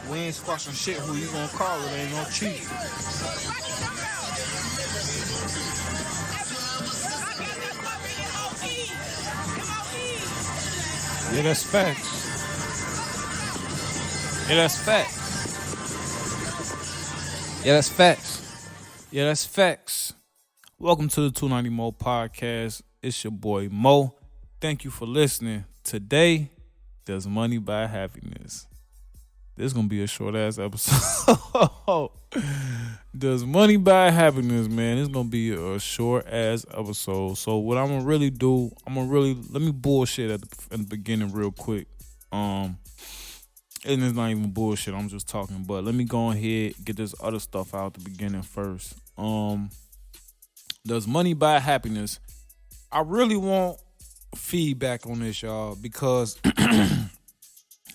We ain't squashing shit. Who you gonna call? It ain't no cheat. Yeah, that's facts. Yeah, that's facts. Yeah, that's facts. Yeah, that's facts. Welcome to the 290 Moe podcast. It's your boy Mo. Thank you for listening. Today, does money buy happiness? This is gonna be a short ass episode. Does money buy happiness, man? It's gonna be a short ass episode. So what I'm gonna really do, let me bullshit at the beginning real quick. And it's not even bullshit. I'm just talking, but let me go ahead get this other stuff out at the beginning first. Does money buy happiness? I really want feedback on this, y'all, because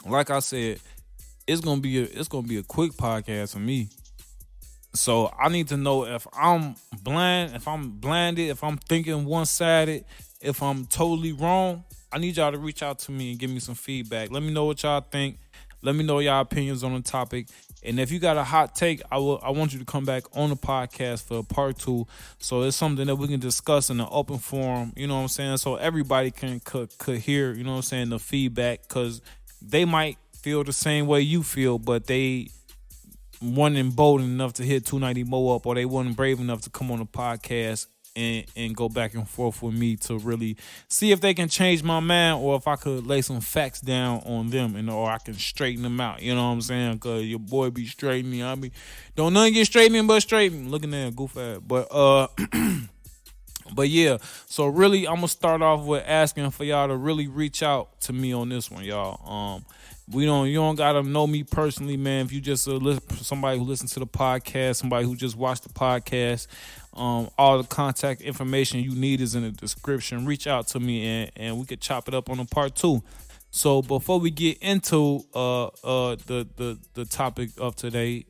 like I said, it's gonna be a quick podcast for me. So I need to know if I'm blind, if I'm blinded, if I'm thinking one-sided, if I'm totally wrong. I need y'all to reach out to me and give me some feedback. Let me know what y'all think. Let me know y'all opinions on the topic. And if you got a hot take, I want you to come back on the podcast for part 2. So it's something that we can discuss in an open forum, you know what I'm saying? So everybody could hear, you know what I'm saying, the feedback, because they might feel the same way you feel, but they wasn't bold enough to hit 290 Moe up, or they wasn't brave enough to come on the podcast and go back and forth with me to really see if they can change my mind, or if I could lay some facts down on them, or I can straighten them out. You know what I'm saying? Because your boy be straightening. I mean, don't nothing get straightening but straightening. Looking at goof ass. But yeah, so really, I'm gonna start off with asking for y'all to really reach out to me on this one, y'all. You don't gotta know me personally, man. If you just somebody who listens to the podcast, somebody who just watched the podcast, all the contact information you need is in the description. Reach out to me and we could chop it up on a part 2. So before we get into the topic of today,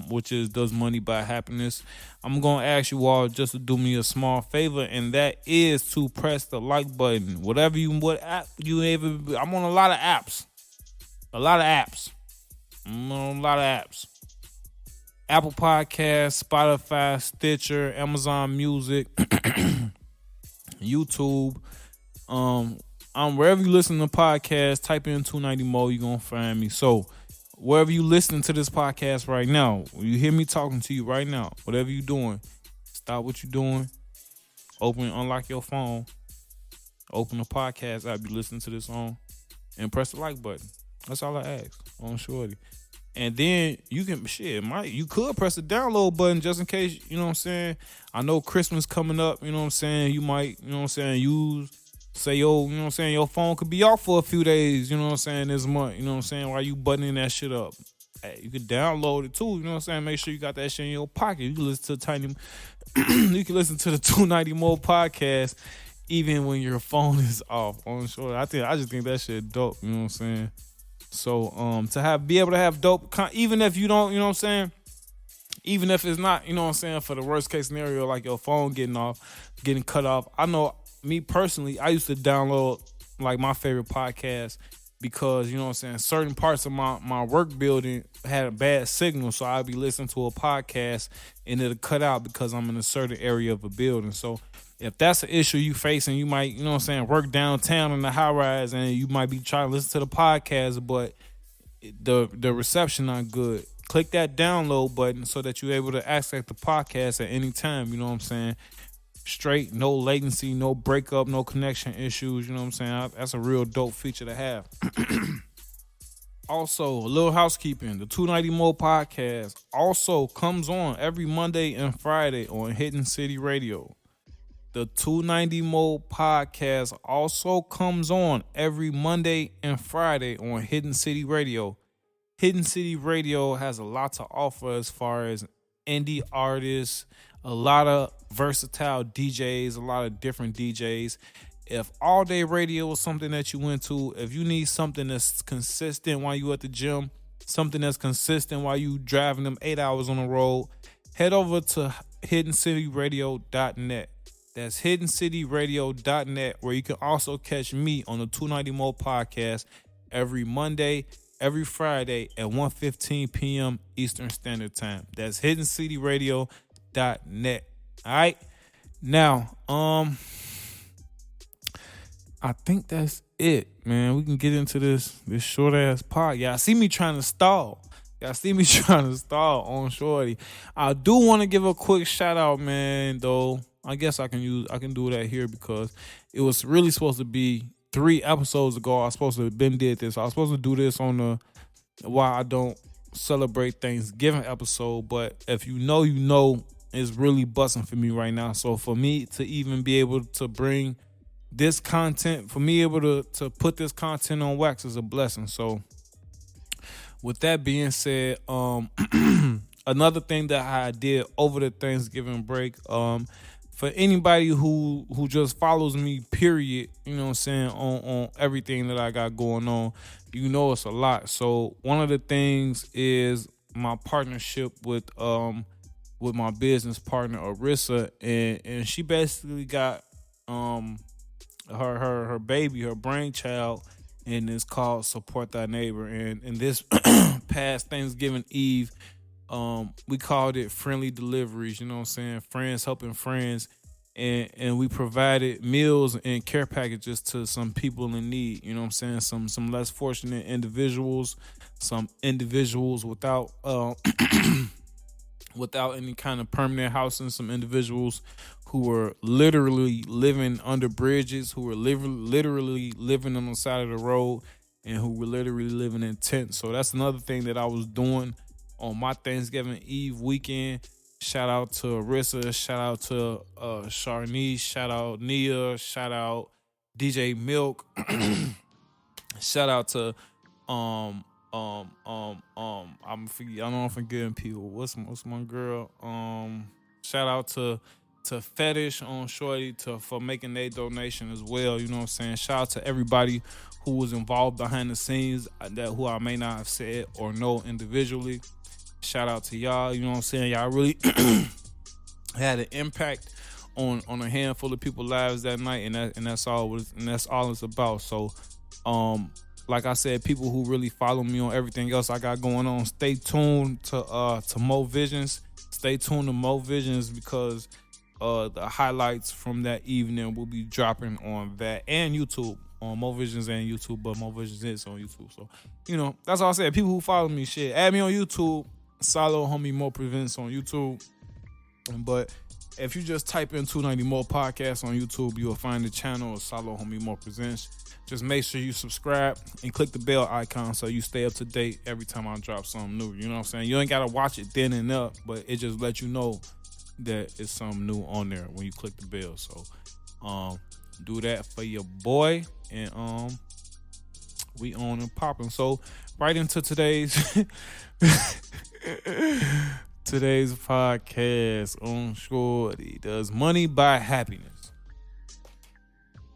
which is does money buy happiness, I'm gonna ask you all just to do me a small favor, and that is to press the like button. What app you ever. I'm on a lot of apps. I'm on a lot of apps. Apple Podcasts, Spotify, Stitcher, Amazon Music, YouTube. Wherever you listen to podcasts, type in 290 Moe, you're gonna find me. So wherever you listening to this podcast right now, you hear me talking to you right now, whatever you doing, stop what you doing, unlock your phone, open the podcast app you listen to this on, and press the like button. That's all I ask on Shorty. And then you can you could press the download button just in case, you know what I'm saying? I know Christmas coming up, you know what I'm saying? You might, you know what I'm saying, you know what I'm saying, your phone could be off for a few days, you know what I'm saying, this month, you know what I'm saying, while you buttoning that shit up. Hey, you could download it too, you know what I'm saying? Make sure you got that shit in your pocket. You can listen to you can listen to the 290 Moe podcast even when your phone is off on Shorty. I just think that shit dope, you know what I'm saying? So be able to have dope, even if you don't, you know what I'm saying, even if it's not, you know what I'm saying, for the worst case scenario, like your phone getting cut off. I know me personally, I used to download like my favorite podcast because, you know what I'm saying, certain parts of my work building had a bad signal, so I'd be listening to a podcast and it'll cut out because I'm in a certain area of a building. So if that's an issue you facing, you might, you know what I'm saying, work downtown in the high rise and you might be trying to listen to the podcast, but the reception not good. Click that download button so that you're able to access the podcast at any time, you know what I'm saying? Straight, no latency, no breakup, no connection issues, you know what I'm saying? That's a real dope feature to have. Also, a little housekeeping. The 290 Moe podcast also comes on every Monday and Friday on Hidden City Radio. The 290 Moe podcast also comes on every Monday and Friday on Hidden City Radio. Hidden City Radio has a lot to offer as far as indie artists, a lot of versatile DJs, a lot of different DJs. If all day radio is something that you went to, if you need something that's consistent while you at the gym, something that's consistent while you driving them 8 hours on the road, head over to hiddencityradio.net. That's hiddencityradio.net, where you can also catch me on the 290 Moe podcast every Monday, every Friday at 1:15 p.m. Eastern Standard Time. That's hiddencityradio.net. All right. Now, I think that's it, man. We can get into this short ass pod. Y'all see me trying to stall. On Shorty. I do want to give a quick shout out, man, though. I guess I can do that here because it was really supposed to be 3 episodes ago. I was supposed to have been did this. I was supposed to do this on the Why I Don't Celebrate Thanksgiving episode, but if you know, it's really busting for me right now. So for me to even be able to bring this content, for me able to put this content on wax is a blessing. So with that being said, another thing that I did over the Thanksgiving break, for anybody who just follows me, period, you know what I'm saying, on everything that I got going on, you know it's a lot. So one of the things is my partnership with my business partner Arissa, and she basically got her baby, her brainchild, and it's called Support Thy Neighbor. And this past Thanksgiving Eve, we called it Friendly Deliveries, you know what I'm saying? Friends helping friends. And we provided meals and care packages to some people in need, you know what I'm saying? Some less fortunate individuals, some individuals without without any kind of permanent housing, some individuals who were literally living under bridges, who were literally living on the side of the road, and who were literally living in tents. So that's another thing that I was doing on my Thanksgiving Eve weekend. Shout out to Arissa, shout out to Sharnice, shout out Nia, shout out DJ Milk, shout out to I know I'm forgetting people. What's my girl? Shout out to Fetish on Shorty for making their donation as well. You know what I'm saying? Shout out to everybody who was involved behind the scenes who I may not have said or know individually. Shout out to y'all. You know what I'm saying? Y'all really had an impact on a handful of people's lives that night, and that's all it's about. So, like I said, people who really follow me on everything else I got going on, stay tuned to Moe Visions. Stay tuned to Moe Visions because the highlights from that evening will be dropping on that and YouTube, on Moe Visions and YouTube, but Moe Visions is on YouTube. So, you know, that's all I said. People who follow me, shit, add me on YouTube. SaloHommie Moe Presents on YouTube. But if you just type in 290 Moe Podcast on YouTube, you'll find the channel of SaloHommie Moe Presents. Just make sure you subscribe and click the bell icon so you stay up to date every time I drop something new. You know what I'm saying? You ain't got to watch it then and up, but it just lets you know that it's something new on there when you click the bell. So do that for your boy, and we on and popping. So right into today's podcast on Shorty. Does money buy happiness?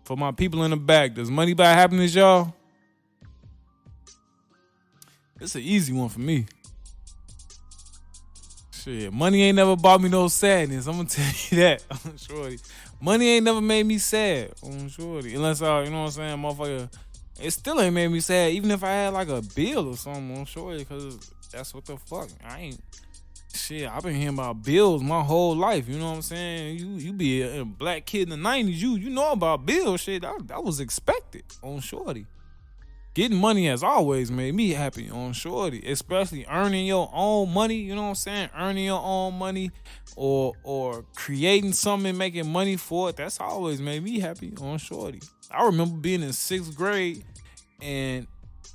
For my people in the back, does money buy happiness, y'all? It's an easy one for me. Shit, money ain't never bought me no sadness. I'm gonna tell you that on Shorty. Money ain't never made me sad on Shorty. Unless you know what I'm saying, motherfucker. It still ain't made me sad, even if I had like a bill or something on Shorty, because that's what the fuck. I've been hearing about bills my whole life, you know what I'm saying? You be a black kid in the 90s, you know about bills, shit. That was expected on Shorty. Getting money has always made me happy on Shorty, especially earning your own money, you know what I'm saying? Earning your own money or creating something and making money for it, that's always made me happy on Shorty. I remember being in 6th grade, and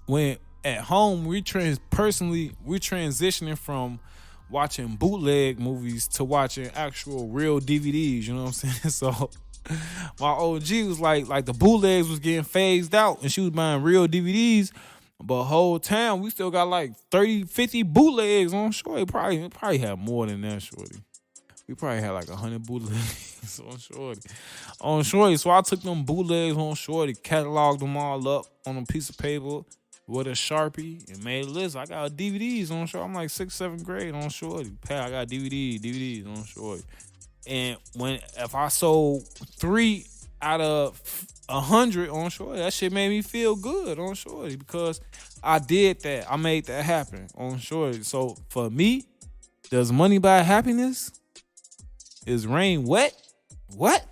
when at home we're transitioning from watching bootleg movies to watching actual real DVDs, you know what I'm saying? So my OG was like the bootlegs was getting phased out and she was buying real DVDs, but whole time we still got like 30, 50 bootlegs on Shorty. Probably had more than that, Shorty. We probably had like 100 bootlegs on Shorty. So I took them bootlegs on Shorty, cataloged them all up on a piece of paper with a Sharpie and made a list. I got DVDs on Shorty. I'm like 6th, 7th grade on Shorty. I got DVDs on Shorty. And if I sold 3 out of 100 on shorty. That shit made me feel good on shorty because I did that. I made that happen on shorty. So for me, does money buy happiness? Is rain wet? What?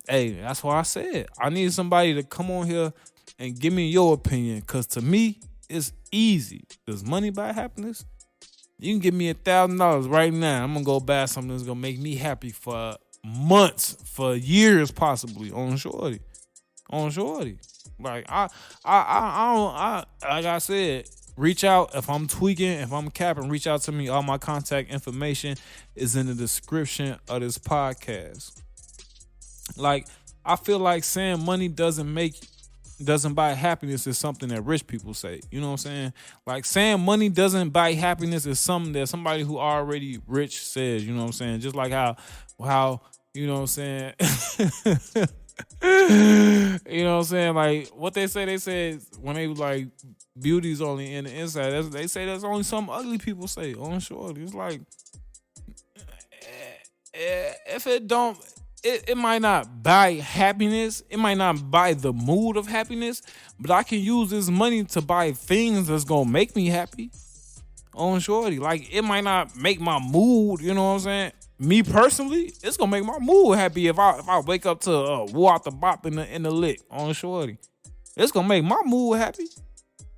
Hey, that's why I said I need somebody to come on here and give me your opinion. Cause to me, it's easy. Does money buy happiness? You can give me $1,000 right now. I'm gonna go buy something that's gonna make me happy for months, for years, possibly on shorty. On shorty. Like I don't, like I said, reach out if I'm tweaking, if I'm capping, reach out to me. All my contact information is in the description of this podcast. Like, I feel like saying money doesn't buy happiness is something that rich people say. You know what I'm saying? Like, saying money doesn't buy happiness is something that somebody who already rich says. You know what I'm saying? Just like how you know what I'm saying? You know what I'm saying? Like, what they say when they like beauty's only in the inside. They say that's only some ugly people say on short. It's like, if it don't, it might not buy happiness. It might not buy the mood of happiness, but I can use this money to buy things that's gonna make me happy on shorty. Like, it might not make my mood, you know what I'm saying? Me personally, it's gonna make my mood happy if I wake up to War Out the Bop in the lick on shorty. It's gonna make my mood happy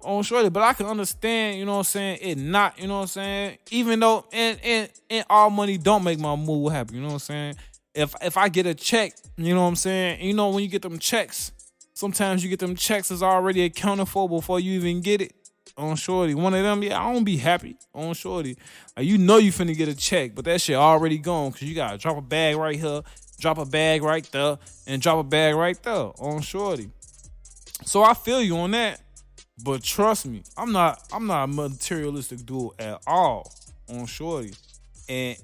on shorty, but I can understand, you know what I'm saying, it not, you know what I'm saying, even though and all money don't make my mood happy, you know what I'm saying? If I get a check, you know what I'm saying, you know when you get them checks, sometimes you get them checks that's already accounted for before you even get it on shorty. One of them, yeah, I don't be happy on shorty. Like, you know you finna get a check, but that shit already gone because you gotta drop a bag right here, drop a bag right there, and drop a bag right there on shorty. So I feel you on that, but trust me, I'm not a materialistic dude at all on shorty, and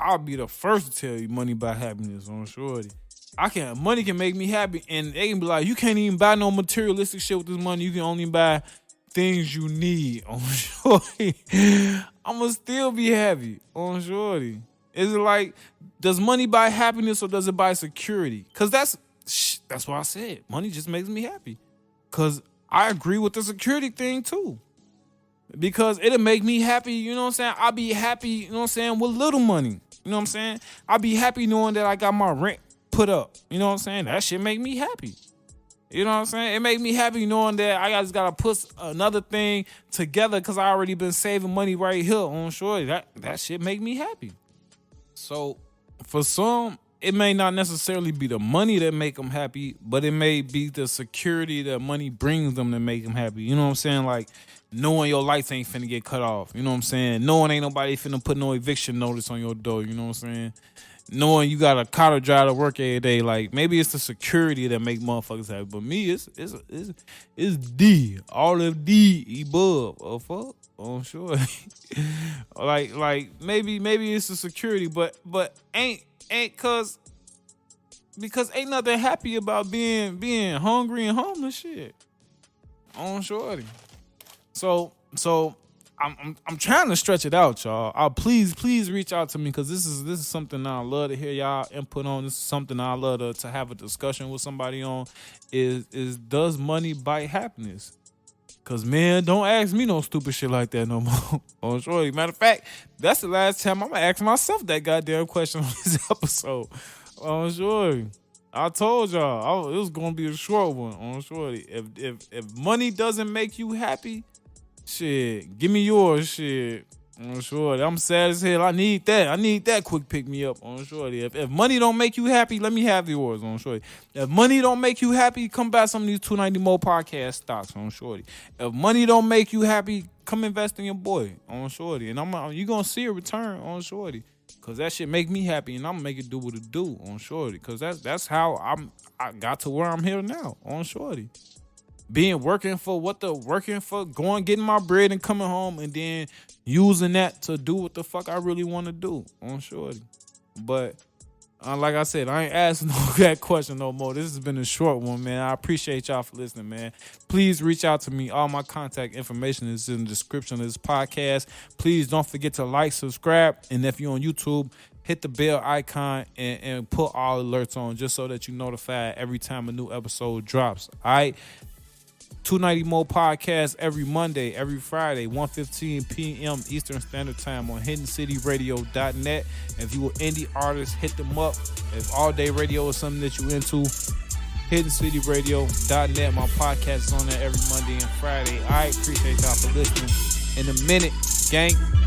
I'll be the first to tell you money buy happiness on shorty. Money can make me happy, and they can be like, you can't even buy no materialistic shit with this money. You can only buy things you need on shorty. I'ma still be happy on shorty. Is it like, does money buy happiness or does it buy security? Cause that's what I said. Money just makes me happy. Cause I agree with the security thing too. Because it'll make me happy, you know what I'm saying? I'll be happy, you know what I'm saying, with little money. You know what I'm saying? I'll be happy knowing that I got my rent put up. You know what I'm saying? That shit make me happy. You know what I'm saying? It make me happy knowing that I just gotta put another thing together because I already been saving money right here on shorty. That shit make me happy. So for some, it may not necessarily be the money that make them happy, but it may be the security that money brings them to make them happy. You know what I'm saying? Like, knowing your lights ain't finna get cut off. You know what I'm saying? Knowing ain't nobody finna put no eviction notice on your door. You know what I'm saying? Knowing you got a car to drive to work every day. Like, maybe it's the security that make motherfuckers happy. But me, it's D. All of D above. Oh, fuck. Oh, sure. like maybe it's the security, but ain't because ain't nothing happy about being hungry and homeless shit. On shorty. So I'm trying to stretch it out, y'all. Please reach out to me because this is something I love to hear y'all input on. This is something I love to have a discussion with somebody on. Is does money buy happiness? Cause man, don't ask me no stupid shit like that no more. On shorty. Matter of fact, that's the last time I'm gonna ask myself that goddamn question on this episode. On shorty. I told y'all it was gonna be a short one on shorty. If money doesn't make you happy, shit, give me yours, shit. On shorty. I'm sad as hell. I need that quick pick me up on shorty. If money don't make you happy, let me have yours on shorty. If money don't make you happy, come buy some of these 290 Moe podcast stocks on shorty. If money don't make you happy, come invest in your boy on shorty. And you gonna see a return on shorty. Cause that shit make me happy, and I'm gonna make it do what it do on shorty. Cause that's how I got to where I'm here now on shorty. Working for going getting my bread and coming home and then using that to do what the fuck I really want to do on shorty. But Like I said, I ain't asking that question no more. This has been a short one, man. I appreciate y'all for listening, man. Please reach out to me. All my contact information is in the description of this podcast. Please don't forget to like, subscribe, and if you're on YouTube, hit the bell icon and put all alerts on just so that you're notified every time a new episode drops. All right? 290 Moe podcast every Monday, every Friday, 1:15 p.m. Eastern Standard Time on HiddenCityRadio.net. If you an indie artist, hit them up. If all day radio is something that you into, HiddenCityRadio.net. My podcast is on there every Monday and Friday. I appreciate y'all for listening. In a minute, gang.